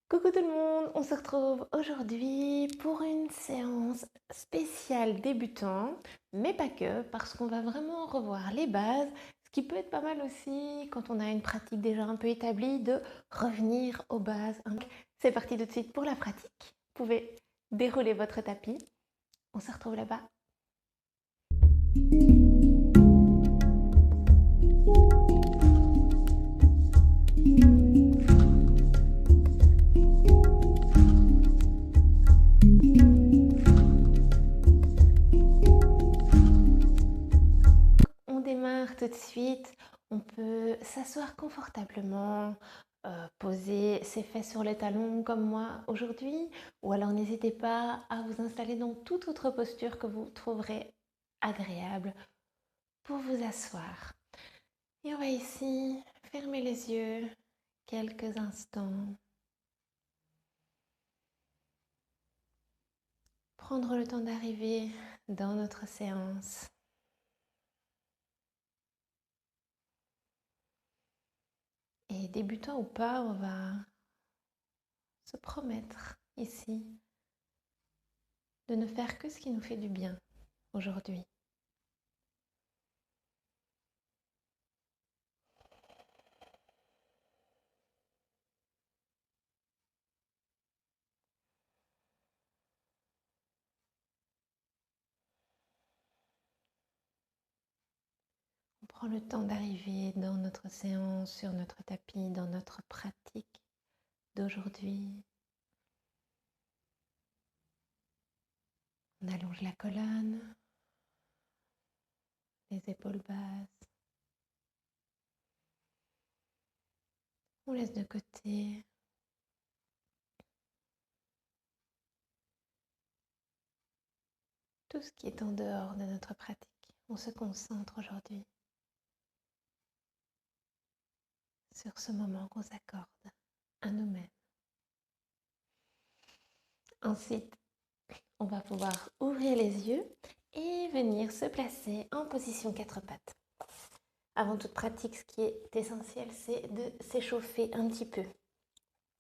Coucou tout le monde, on se retrouve aujourd'hui pour une séance spéciale débutant, mais pas que, parce qu'on va vraiment revoir les bases, ce qui peut être pas mal aussi quand on a une pratique déjà un peu établie de revenir aux bases. Donc, c'est parti tout de suite pour la pratique. Vous pouvez dérouler votre tapis. On se retrouve là-bas. On démarre tout de suite. On peut s'asseoir confortablement, poser ses fesses sur les talons comme moi aujourd'hui, ou alors n'hésitez pas à vous installer dans toute autre posture que vous trouverez agréable pour vous asseoir. Et on va ici fermer les yeux quelques instants, prendre le temps d'arriver dans notre séance. Et débutant ou pas, on va se promettre ici de ne faire que ce qui nous fait du bien aujourd'hui. On prend le temps d'arriver dans notre séance, sur notre tapis, dans notre pratique d'aujourd'hui. On allonge la colonne, les épaules basses. On laisse de côté tout ce qui est en dehors de notre pratique. On se concentre aujourd'hui sur ce moment qu'on s'accorde à nous-mêmes. Ensuite, on va pouvoir ouvrir les yeux et venir se placer en position quatre pattes. Avant toute pratique, ce qui est essentiel, c'est de s'échauffer un petit peu.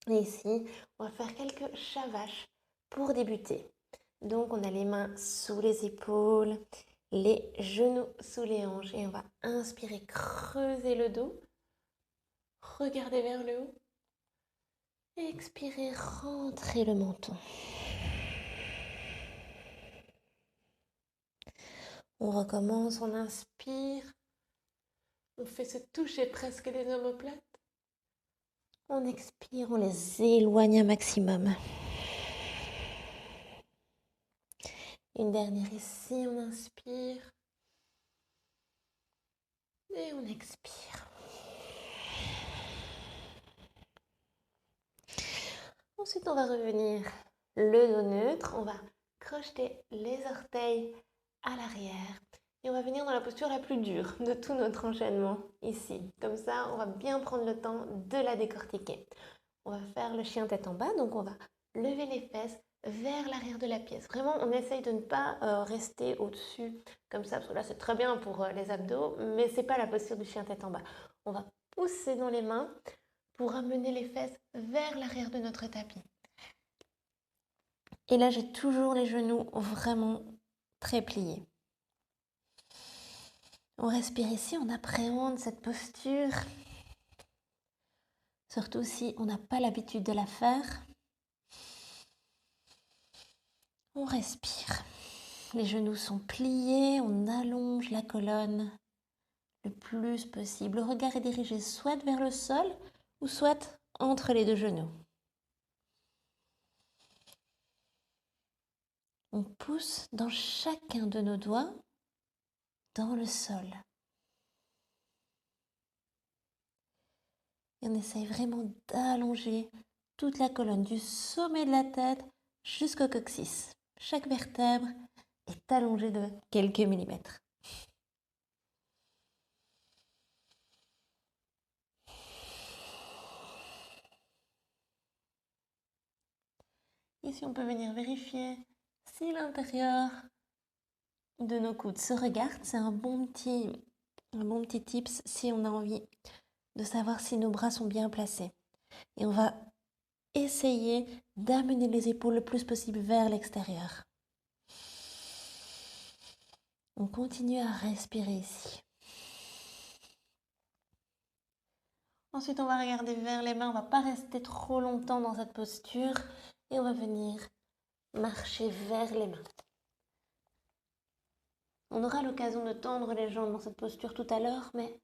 Et ici, on va faire quelques chavaches pour débuter. Donc, on a les mains sous les épaules, les genoux sous les hanches et on va inspirer, creuser le dos, regarder vers le haut et expirer, rentrer le menton. On recommence, on inspire, on fait se toucher presque les omoplates. On expire, on les éloigne un maximum. Une dernière ici, on inspire et on expire. Ensuite, on va revenir le dos neutre. On va crocheter les orteils à l'arrière. Et on va venir dans la posture la plus dure de tout notre enchaînement ici. Comme ça, on va bien prendre le temps de la décortiquer. On va faire le chien tête en bas. Donc, on va lever les fesses vers l'arrière de la pièce. Vraiment, on essaye de ne pas rester au-dessus comme ça. Parce que là, c'est très bien pour les abdos. Mais ce n'est pas la posture du chien tête en bas. On va pousser dans les mains pour amener les fesses vers l'arrière de notre tapis. Et là, j'ai toujours les genoux vraiment très pliés. On respire ici, on appréhende cette posture. Surtout si on n'a pas l'habitude de la faire. On respire. Les genoux sont pliés, on allonge la colonne le plus possible. Le regard est dirigé soit vers le sol ou soit entre les deux genoux. On pousse dans chacun de nos doigts dans le sol. Et on essaye vraiment d'allonger toute la colonne du sommet de la tête jusqu'au coccyx. Chaque vertèbre est allongée de quelques millimètres. Ici, on peut venir vérifier si l'intérieur de nos coudes se regarde. C'est un bon petit tips si on a envie de savoir si nos bras sont bien placés. Et on va essayez d'amener les épaules le plus possible vers l'extérieur. On continue à respirer ici. Ensuite, on va regarder vers les mains. On ne va pas rester trop longtemps dans cette posture. Et on va venir marcher vers les mains. On aura l'occasion de tendre les jambes dans cette posture tout à l'heure, mais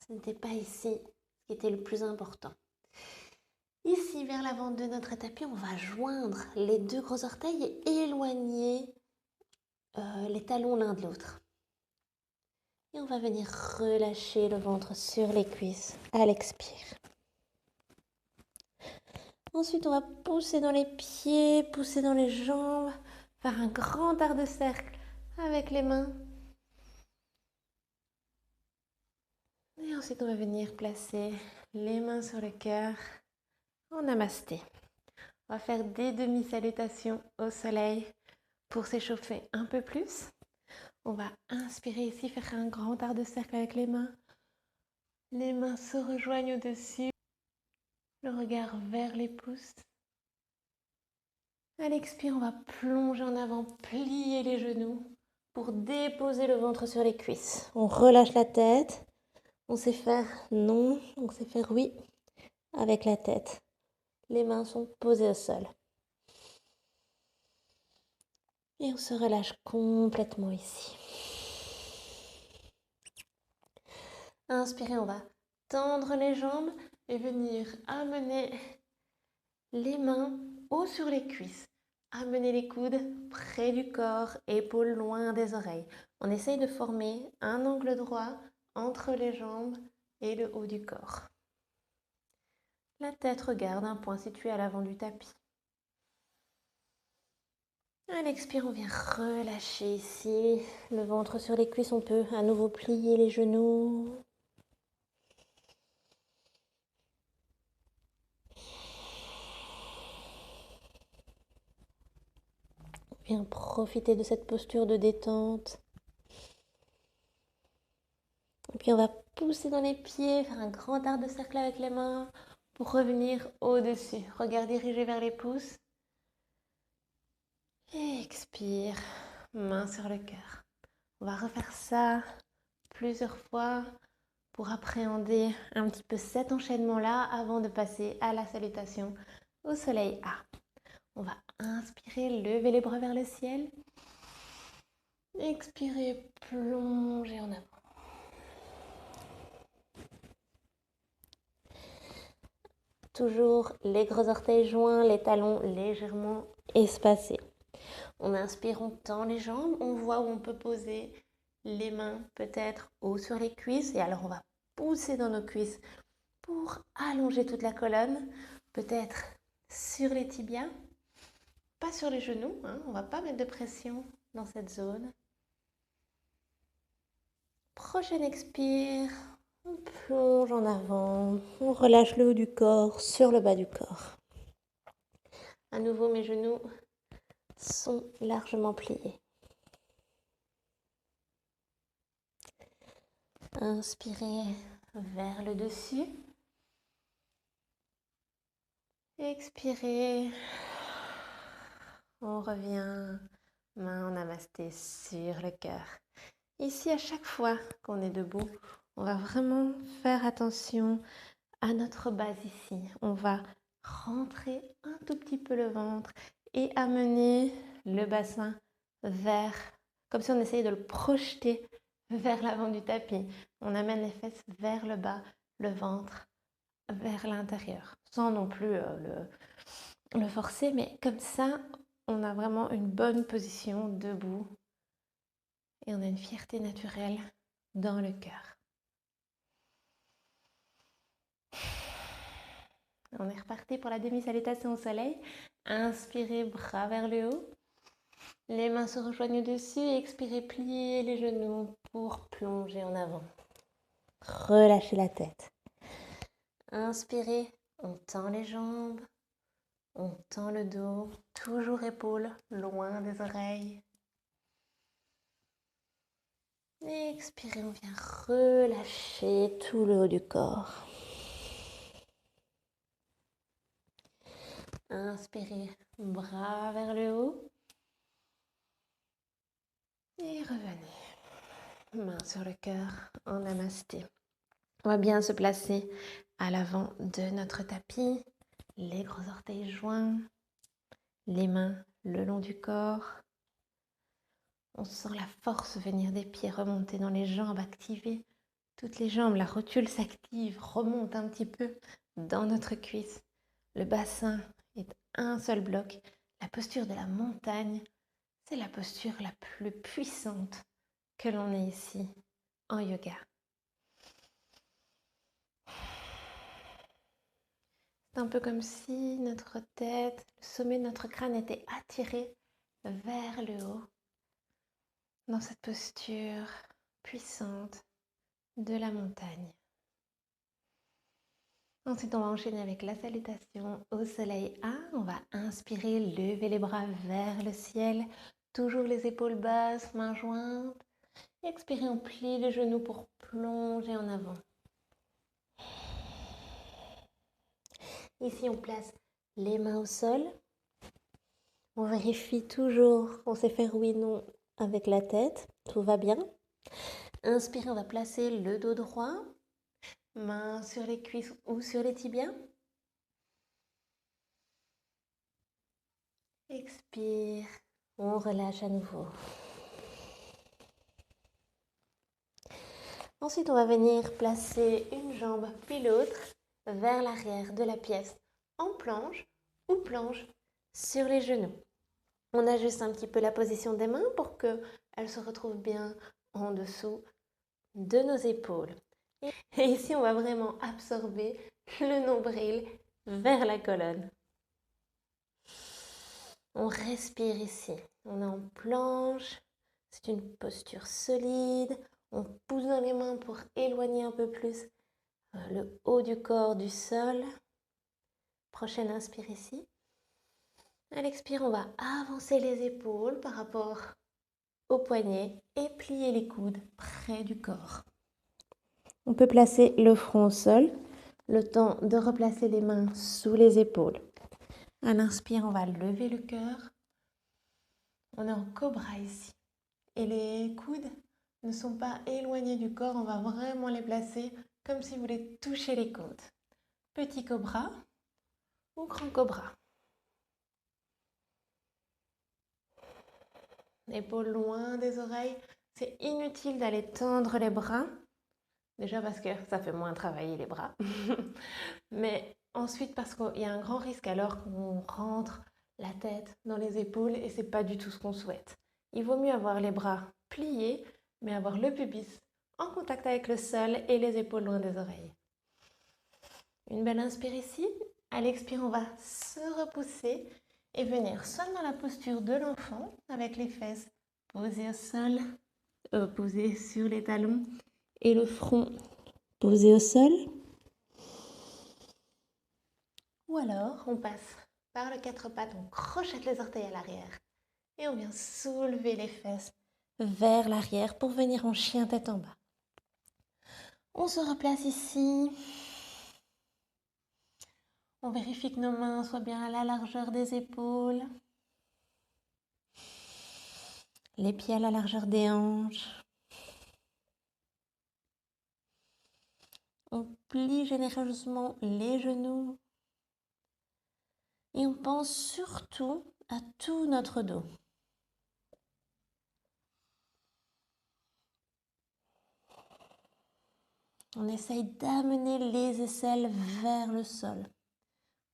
ce n'était pas ici ce qui était le plus important. Ici, vers l'avant de notre tapis, on va joindre les deux gros orteils et éloigner les talons l'un de l'autre. Et on va venir relâcher le ventre sur les cuisses à l'expire. Ensuite, on va pousser dans les pieds, pousser dans les jambes, faire un grand arc de cercle avec les mains. Et ensuite, on va venir placer les mains sur le cœur en namasté. On va faire des demi-salutations au soleil pour s'échauffer un peu plus. On va inspirer ici, faire un grand arc de cercle avec les mains. Les mains se rejoignent au-dessus. Le regard vers les pouces. À l'expire, on va plonger en avant, plier les genoux pour déposer le ventre sur les cuisses. On relâche la tête. On sait faire non, on sait faire oui avec la tête. Les mains sont posées au sol. Et on se relâche complètement ici. Inspirez, on va tendre les jambes et venir amener les mains haut sur les cuisses. Amenez les coudes près du corps, épaules loin des oreilles. On essaye de former un angle droit entre les jambes et le haut du corps. La tête regarde un point situé à l'avant du tapis. À l'expire, on vient relâcher ici le ventre sur les cuisses. On peut à nouveau plier les genoux. On vient profiter de cette posture de détente. Et puis on va pousser dans les pieds, faire un grand arc de cercle avec les mains pour revenir au-dessus. Regard dirigé vers les pouces. Et expire, main sur le cœur. On va refaire ça plusieurs fois pour appréhender un petit peu cet enchaînement-là avant de passer à la salutation au soleil A. On va inspirer, lever les bras vers le ciel. Expirer, plonger en avant. Toujours les gros orteils joints, les talons légèrement espacés. On inspire, on tend les jambes, on voit où on peut poser les mains peut-être haut sur les cuisses. Et alors on va pousser dans nos cuisses pour allonger toute la colonne, peut-être sur les tibias, pas sur les genoux, hein, on ne va pas mettre de pression dans cette zone. Prochaine expire, on plonge en avant, on relâche le haut du corps sur le bas du corps. À nouveau, mes genoux sont largement pliés. Inspirez vers le dessus. Expirez. On revient, main en namasté sur le cœur. Ici, à chaque fois qu'on est debout, on va vraiment faire attention à notre base ici. On va rentrer un tout petit peu le ventre et amener le bassin vers, comme si on essayait de le projeter vers l'avant du tapis. On amène les fesses vers le bas, le ventre vers l'intérieur, sans non plus le forcer, mais comme ça, on a vraiment une bonne position debout et on a une fierté naturelle dans le cœur. On est reparti pour la demi-salutation au soleil. Inspirez, bras vers le haut. Les mains se rejoignent au-dessus. Expirez, pliez les genoux pour plonger en avant. Relâchez la tête. Inspirez, on tend les jambes. On tend le dos. Toujours épaules loin des oreilles. Expirez, on vient relâcher tout le haut du corps. inspirer, bras vers le haut. Et revenez. Main sur le cœur en namasté. On va bien se placer à l'avant de notre tapis. Les gros orteils joints. Les mains le long du corps. On sent la force venir des pieds, remonter dans les jambes, activer toutes les jambes. La rotule s'active, remonte un petit peu dans notre cuisse. Le bassin est un seul bloc. La posture de la montagne, c'est la posture la plus puissante que l'on ait ici en yoga. C'est un peu comme si notre tête, le sommet de notre crâne était attiré vers le haut dans cette posture puissante de la montagne. Ensuite, on va enchaîner avec la salutation au soleil 1. On va inspirer, lever les bras vers le ciel. Toujours les épaules basses, mains jointes. Expirez, on plie les genoux pour plonger en avant. Ici, on place les mains au sol. On vérifie toujours qu'on sait faire oui, non avec la tête. Tout va bien. Inspirez, on va placer le dos droit. Mains sur les cuisses ou sur les tibias. Expire, on relâche à nouveau. Ensuite, on va venir placer une jambe puis l'autre vers l'arrière de la pièce en planche ou planche sur les genoux. On ajuste un petit peu la position des mains pour qu'elles se retrouvent bien en dessous de nos épaules. Et ici, on va vraiment absorber le nombril vers la colonne. On respire ici. On est en planche. C'est une posture solide. On pousse dans les mains pour éloigner un peu plus le haut du corps du sol. Prochaine inspire ici. À l'expire, on va avancer les épaules par rapport aux poignets et plier les coudes près du corps. On peut placer le front au sol, le temps de replacer les mains sous les épaules. À l'inspire, on va lever le cœur. On est en cobra ici. Et les coudes ne sont pas éloignés du corps, on va vraiment les placer comme si vous voulez toucher les côtes. Petit cobra ou grand cobra. Épaules loin des oreilles. C'est inutile d'aller tendre les bras. Déjà parce que ça fait moins travailler les bras. Mais ensuite parce qu'il y a un grand risque alors qu'on rentre la tête dans les épaules et c'est pas du tout ce qu'on souhaite. Il vaut mieux avoir les bras pliés, mais avoir le pubis en contact avec le sol et les épaules loin des oreilles. Une belle inspire ici. À l'expire, on va se repousser et venir soit dans la posture de l'enfant avec les fesses posées au sol, posées sur les talons et le front posé au sol. Ou alors, on passe par le quatre pattes, on crochette les orteils à l'arrière et on vient soulever les fesses vers l'arrière pour venir en chien tête en bas. On se replace ici. On vérifie que nos mains soient bien à la largeur des épaules. Les pieds à la largeur des hanches. On plie généreusement les genoux. Et on pense surtout à tout notre dos. On essaye d'amener les aisselles vers le sol.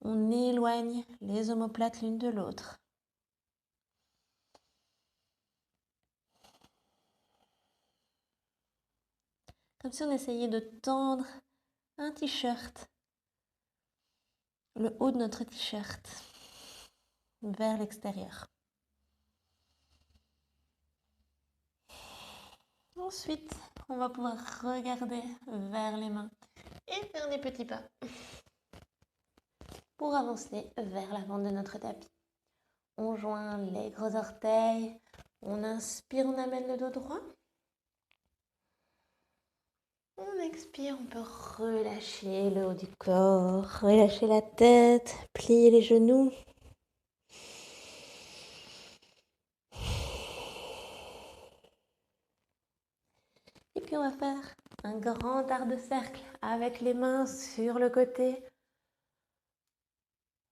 On éloigne les omoplates l'une de l'autre. Comme si on essayait de tendre un t-shirt, le haut de notre t-shirt, vers l'extérieur. Ensuite, on va pouvoir regarder vers les mains et faire des petits pas pour avancer vers l'avant de notre tapis. On joint les gros orteils, on inspire, on amène le dos droit. On expire, on peut relâcher le haut du corps, relâcher la tête, plier les genoux. Et puis on va faire un grand arc de cercle avec les mains sur le côté.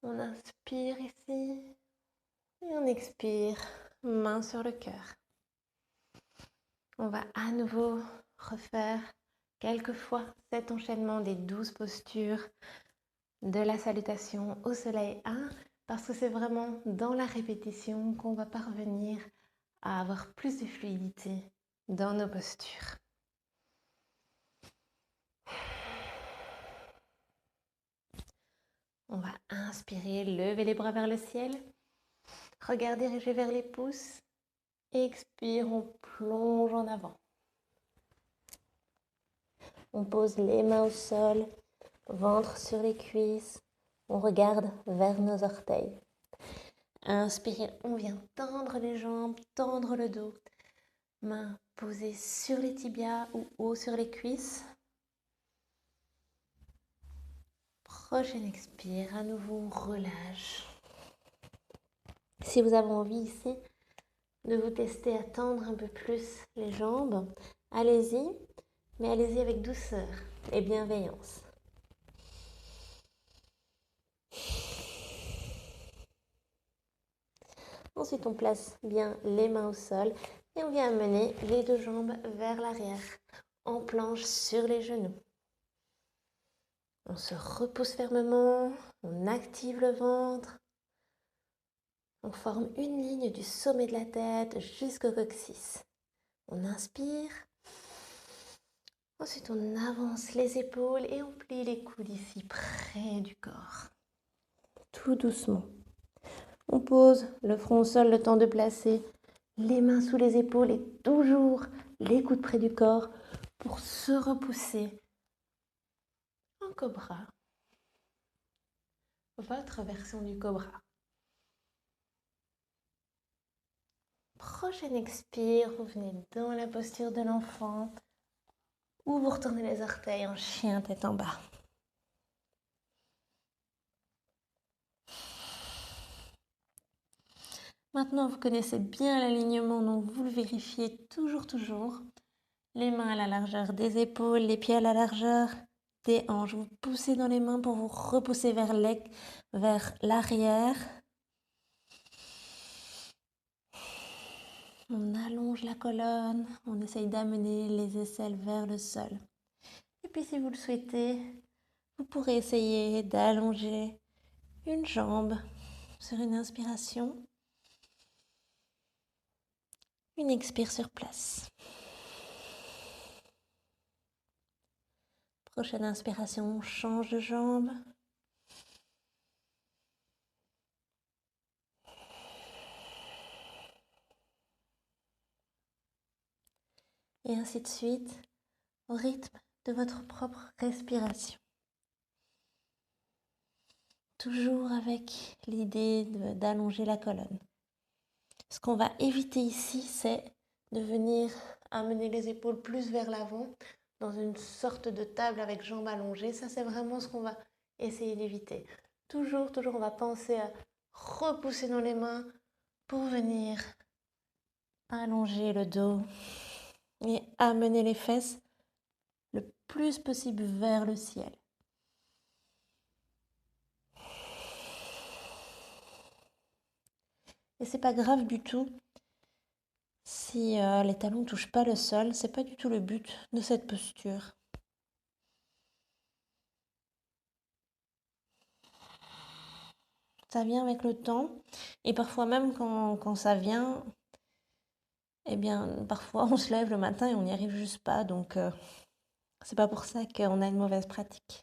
On inspire ici et on expire, main sur le cœur. On va à nouveau refaire quelques fois cet enchaînement des 12 postures de la salutation au soleil 1 parce que c'est vraiment dans la répétition qu'on va parvenir à avoir plus de fluidité dans nos postures. On va inspirer, lever les bras vers le ciel. Regard dirigé vers les pouces. Expire, on plonge en avant. On pose les mains au sol, ventre sur les cuisses. On regarde vers nos orteils. Inspirez, on vient tendre les jambes, tendre le dos. Mains posées sur les tibias ou haut sur les cuisses. Prochaine expire, à nouveau on relâche. Si vous avez envie ici de vous tester à tendre un peu plus les jambes, allez-y, mais allez-y avec douceur et bienveillance. Ensuite, on place bien les mains au sol et on vient amener les deux jambes vers l'arrière, en planche sur les genoux. On se repousse fermement, on active le ventre. On forme une ligne du sommet de la tête jusqu'au coccyx. On inspire. Ensuite, on avance les épaules et on plie les coudes ici près du corps. Tout doucement. On pose le front au sol, le temps de placer les mains sous les épaules et toujours les coudes près du corps pour se repousser en cobra. Votre version du cobra. Prochaine expire, vous venez dans la posture de l'enfant ou vous retournez les orteils en chien tête en bas. Maintenant, vous connaissez bien l'alignement, donc vous le vérifiez toujours. Les mains à la largeur des épaules, les pieds à la largeur des hanches. Vous poussez dans les mains pour vous repousser vers l'arrière. On allonge la colonne, on essaye d'amener les aisselles vers le sol. Et puis si vous le souhaitez, vous pourrez essayer d'allonger une jambe sur une inspiration. Une expire sur place. Prochaine inspiration, on change de jambe. Et ainsi de suite, au rythme de votre propre respiration. Toujours avec l'idée d'allonger la colonne. Ce qu'on va éviter ici, c'est de venir amener les épaules plus vers l'avant, dans une sorte de table avec jambes allongées. Ça, c'est vraiment ce qu'on va essayer d'éviter. Toujours, on va penser à repousser dans les mains pour venir allonger le dos et amener les fesses le plus possible vers le ciel. Et c'est pas grave du tout si les talons ne touchent pas le sol, c'est pas du tout le but de cette posture. Ça vient avec le temps et parfois même quand ça vient, eh bien parfois on se lève le matin et on n'y arrive juste pas, donc c'est pas pour ça qu'on a une mauvaise pratique.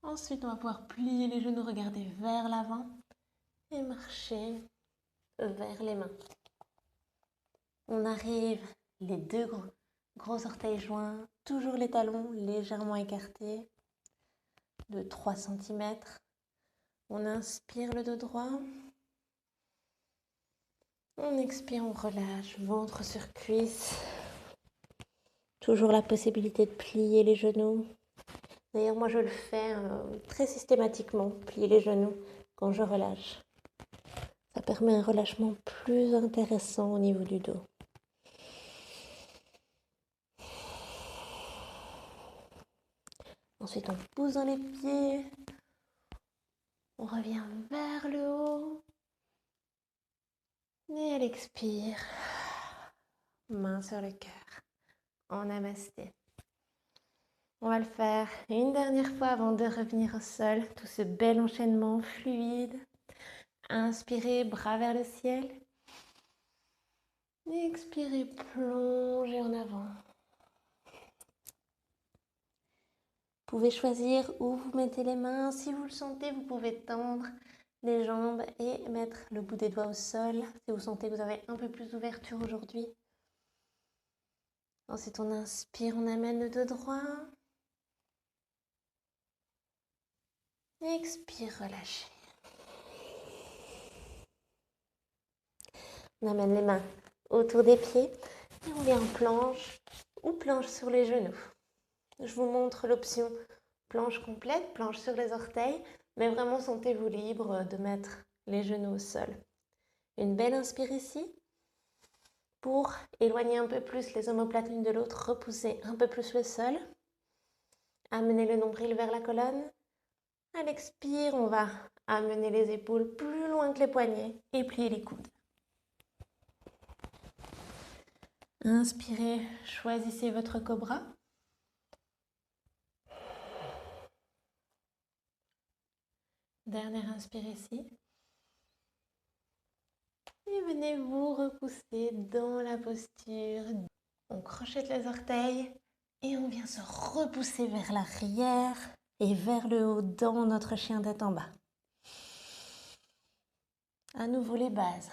Ensuite, on va pouvoir plier les genoux, regarder vers l'avant et marcher vers les mains. On arrive, les deux gros orteils joints, toujours les talons légèrement écartés de 3 cm. On inspire le dos droit. On expire, on relâche, ventre sur cuisse. Toujours la possibilité de plier les genoux. D'ailleurs, moi je le fais très systématiquement, plier les genoux quand je relâche. Ça permet un relâchement plus intéressant au niveau du dos. Ensuite, on pousse dans les pieds. On revient vers le haut. Et elle expire. Main sur le cœur. En namasté. On va le faire une dernière fois avant de revenir au sol. Tout ce bel enchaînement fluide. Inspirez, bras vers le ciel. Expirez, plongez en avant. Vous pouvez choisir où vous mettez les mains. Si vous le sentez, vous pouvez tendre les jambes et mettre le bout des doigts au sol. Si vous sentez que vous avez un peu plus d'ouverture aujourd'hui. Ensuite, on inspire, on amène le dos droit. Expire, relâchez. On amène les mains autour des pieds et on vient en planche ou planche sur les genoux. Je vous montre l'option planche complète, planche sur les orteils, mais vraiment sentez-vous libre de mettre les genoux au sol. Une belle inspire ici pour éloigner un peu plus les omoplates l'une de l'autre, repousser un peu plus le sol. Amener le nombril vers la colonne. À l'expire, on va amener les épaules plus loin que les poignets et plier les coudes. Inspirez, choisissez votre cobra. Dernière inspire ici. Et venez vous repousser dans la posture. On crochette les orteils et on vient se repousser vers l'arrière et vers le haut dans notre chien tête en bas. À nouveau les bases.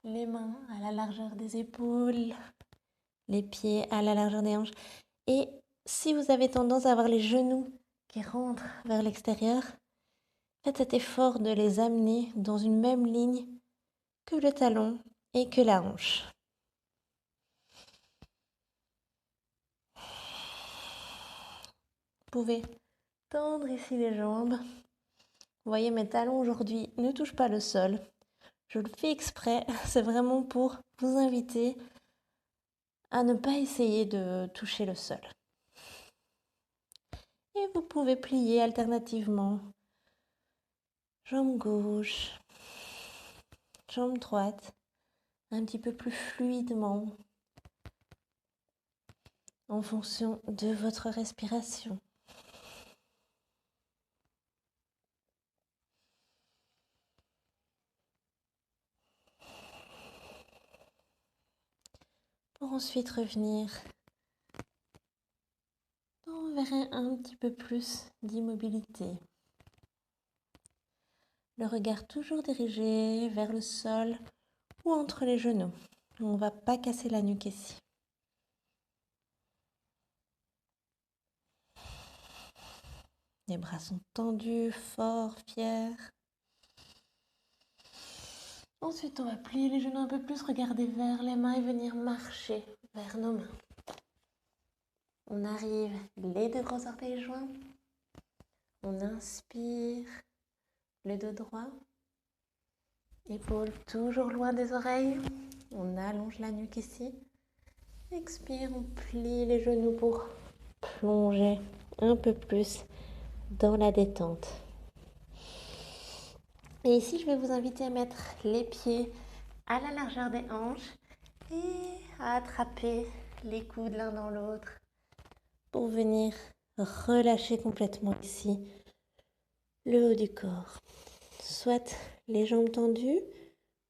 Les mains à la largeur des épaules, les pieds à la largeur des hanches. Et si vous avez tendance à avoir les genoux qui rentrent vers l'extérieur, faites cet effort de les amener dans une même ligne que le talon et que la hanche. Vous pouvez tendre ici les jambes. Vous voyez, mes talons aujourd'hui ne touchent pas le sol. Je le fais exprès, c'est vraiment pour vous inviter à ne pas essayer de toucher le sol. Et vous pouvez plier alternativement. Jambe gauche, jambe droite, un petit peu plus fluidement en fonction de votre respiration. Pour ensuite revenir vers un petit peu plus d'immobilité. Le regard toujours dirigé vers le sol ou entre les genoux. On ne va pas casser la nuque ici. Les bras sont tendus, forts, fiers. Ensuite, on va plier les genoux un peu plus, regarder vers les mains et venir marcher vers nos mains. On arrive, les deux gros orteils joints. On inspire, le dos droit. Épaules toujours loin des oreilles. On allonge la nuque ici. Expire, on plie les genoux pour plonger un peu plus dans la détente. Et ici, je vais vous inviter à mettre les pieds à la largeur des hanches et à attraper les coudes l'un dans l'autre pour venir relâcher complètement ici le haut du corps. Soit les jambes tendues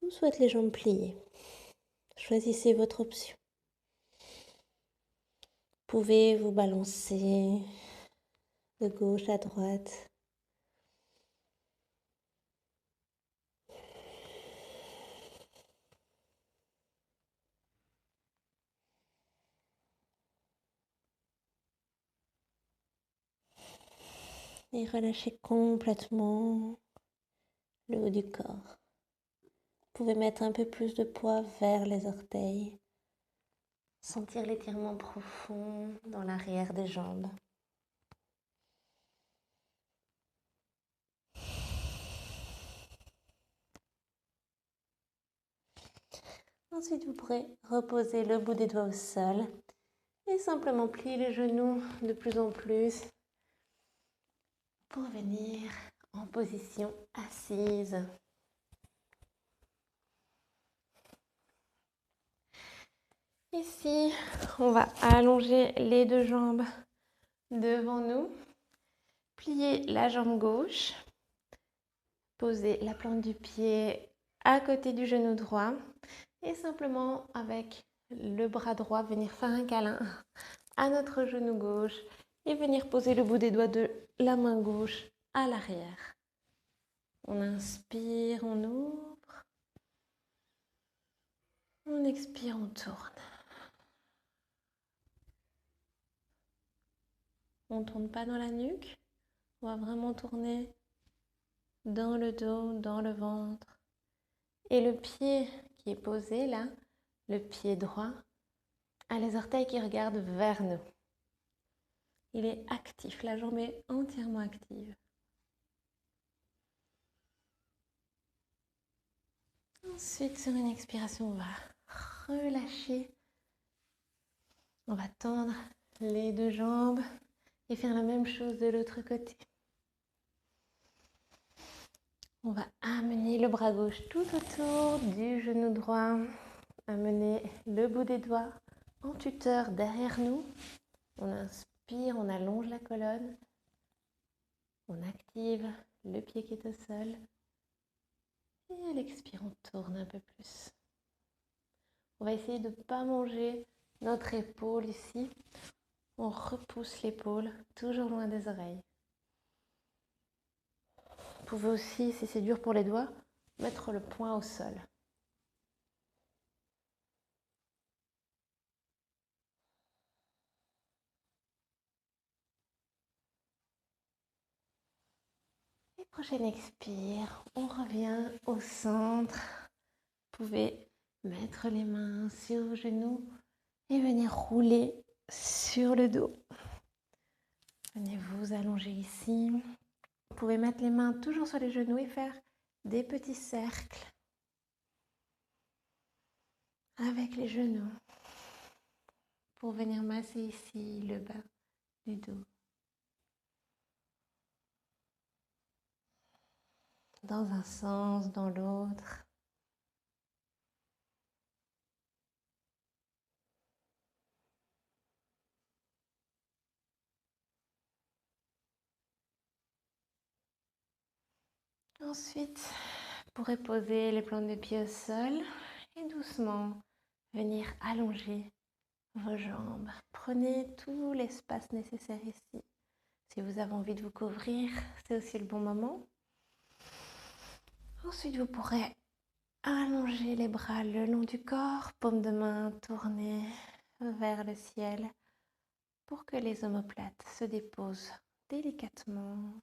ou soit les jambes pliées. Choisissez votre option. Vous pouvez vous balancer de gauche à droite. Et relâchez complètement le haut du corps. Vous pouvez mettre un peu plus de poids vers les orteils. Sentir l'étirement profond dans l'arrière des jambes. Ensuite, vous pourrez reposer le bout des doigts au sol et simplement plier les genoux de plus en plus pour venir en position assise. Ici, on va allonger les deux jambes devant nous, plier la jambe gauche, poser la plante du pied à côté du genou droit et simplement avec le bras droit venir faire un câlin à notre genou gauche et venir poser le bout des doigts de la main gauche à l'arrière. On inspire, on ouvre. On expire, on tourne. On ne tourne pas dans la nuque. On va vraiment tourner dans le dos, dans le ventre. Et le pied qui est posé là, le pied droit, a les orteils qui regardent vers nous. Il est actif, la jambe est entièrement active. Ensuite, sur une expiration, on va relâcher. On va tendre les deux jambes et faire la même chose de l'autre côté. On va amener le bras gauche tout autour du genou droit. Amener le bout des doigts en tuteur derrière nous. On inspire, on allonge la colonne. On active le pied qui est au sol. Et à l'expire, on tourne un peu plus. On va essayer de ne pas manger notre épaule ici. On repousse l'épaule, toujours loin des oreilles. Vous pouvez aussi, si c'est dur pour les doigts, mettre le poing au sol. Et prochaine expire, on revient au centre. Vous pouvez mettre les mains sur vos genoux et venir rouler sur le dos. Venez vous allonger ici. Vous pouvez mettre les mains toujours sur les genoux et faire des petits cercles avec les genoux pour venir masser ici le bas du dos. Dans un sens, dans l'autre. Ensuite, vous pourrez poser les plantes de pied au sol et doucement venir allonger vos jambes. Prenez tout l'espace nécessaire ici. Si vous avez envie de vous couvrir, c'est aussi le bon moment. Ensuite, vous pourrez allonger les bras le long du corps, paume de main tournée vers le ciel pour que les omoplates se déposent délicatement,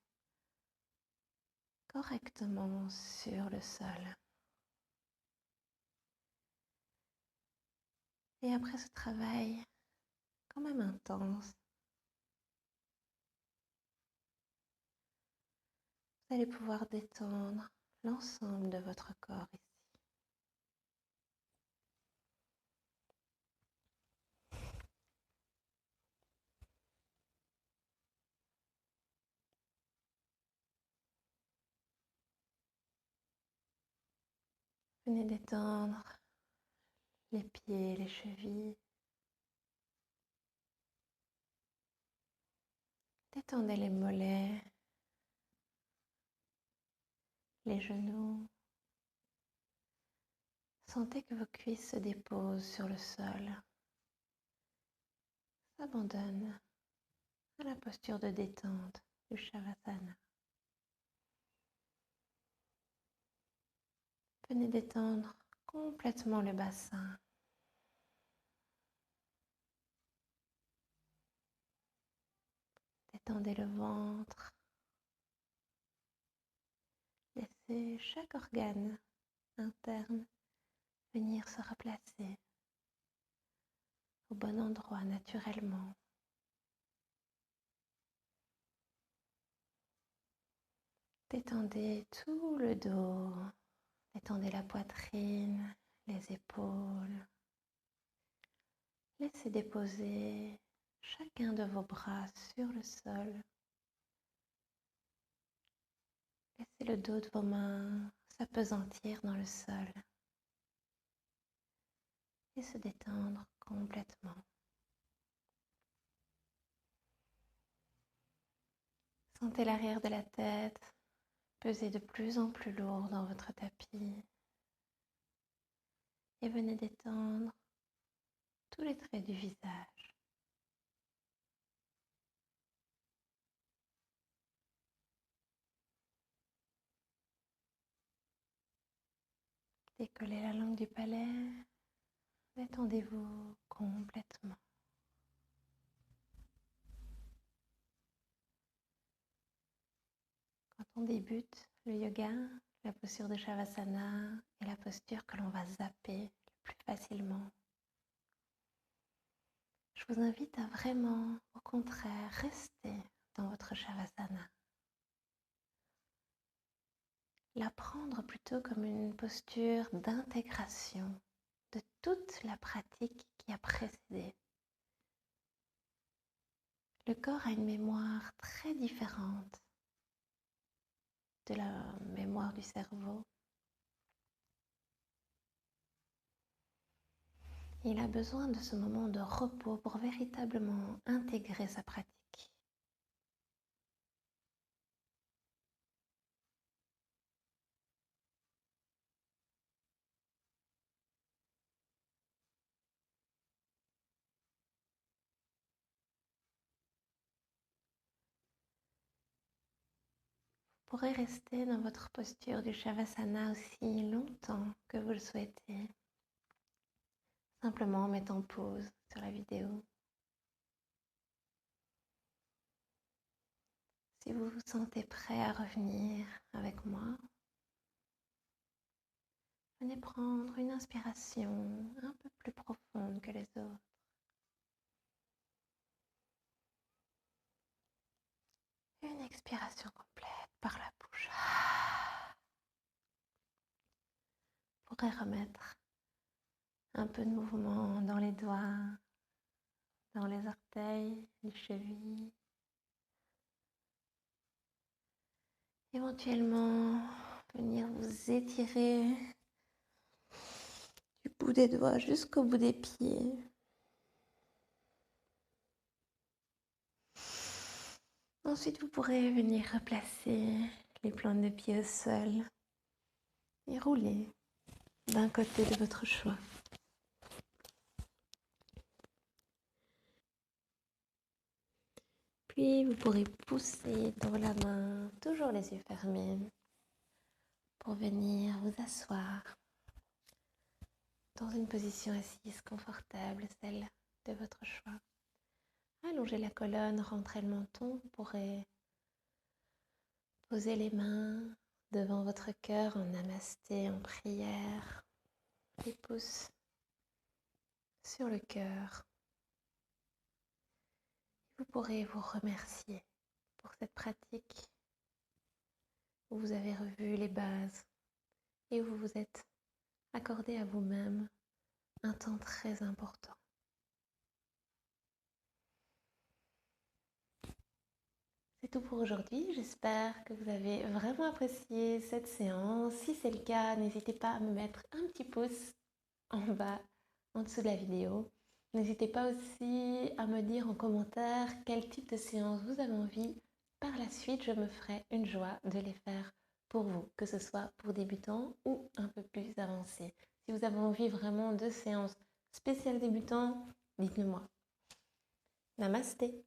correctement sur le sol. Et après ce travail quand même intense, vous allez pouvoir détendre l'ensemble de votre corps ici. Venez détendre les pieds, les chevilles. Détendez les mollets, les genoux. Sentez que vos cuisses se déposent sur le sol. S'abandonnent à la posture de détente du Shavasana. Venez détendre complètement le bassin. Détendez le ventre. Laissez chaque organe interne venir se replacer au bon endroit naturellement. Détendez tout le dos, détendez la poitrine, les épaules. Laissez déposer chacun de vos bras sur le sol. Laissez le dos de vos mains s'appesantir dans le sol et se détendre complètement. Sentez l'arrière de la tête peser de plus en plus lourd dans votre tapis et venez détendre tous les traits du visage. Décollez la langue du palais, détendez-vous complètement. Quand on débute le yoga, la posture de Shavasana est la posture que l'on va zapper le plus facilement. Je vous invite à vraiment, au contraire, rester dans votre Shavasana. La prendre plutôt comme une posture d'intégration de toute la pratique qui a précédé. Le corps a une mémoire très différente de la mémoire du cerveau. Il a besoin de ce moment de repos pour véritablement intégrer sa pratique. Vous pourrez rester dans votre posture du Shavasana aussi longtemps que vous le souhaitez, simplement en mettant pause sur la vidéo. Si vous vous sentez prêt à revenir avec moi, venez prendre une inspiration un peu plus profonde que les autres. Une expiration complète par la bouche. Vous pourrez remettre un peu de mouvement dans les doigts, dans les orteils, les chevilles. Éventuellement, venir vous étirer du bout des doigts jusqu'au bout des pieds. Ensuite, vous pourrez venir replacer les plantes de pied au sol et rouler d'un côté de votre choix. Puis, vous pourrez pousser dans la main, toujours les yeux fermés, pour venir vous asseoir dans une position assise confortable, celle de votre choix. Allongez la colonne, rentrez le menton, vous pourrez poser les mains devant votre cœur en namasté, en prière, les pouces sur le cœur. Vous pourrez vous remercier pour cette pratique où vous avez revu les bases et où vous vous êtes accordé à vous-même un temps très important. C'est tout pour aujourd'hui. J'espère que vous avez vraiment apprécié cette séance. Si c'est le cas, n'hésitez pas à me mettre un petit pouce en bas, en dessous de la vidéo. N'hésitez pas aussi à me dire en commentaire quel type de séance vous avez envie. Par la suite, je me ferai une joie de les faire pour vous, que ce soit pour débutants ou un peu plus avancés. Si vous avez envie vraiment de séances spéciales débutants, dites-le moi. Namasté.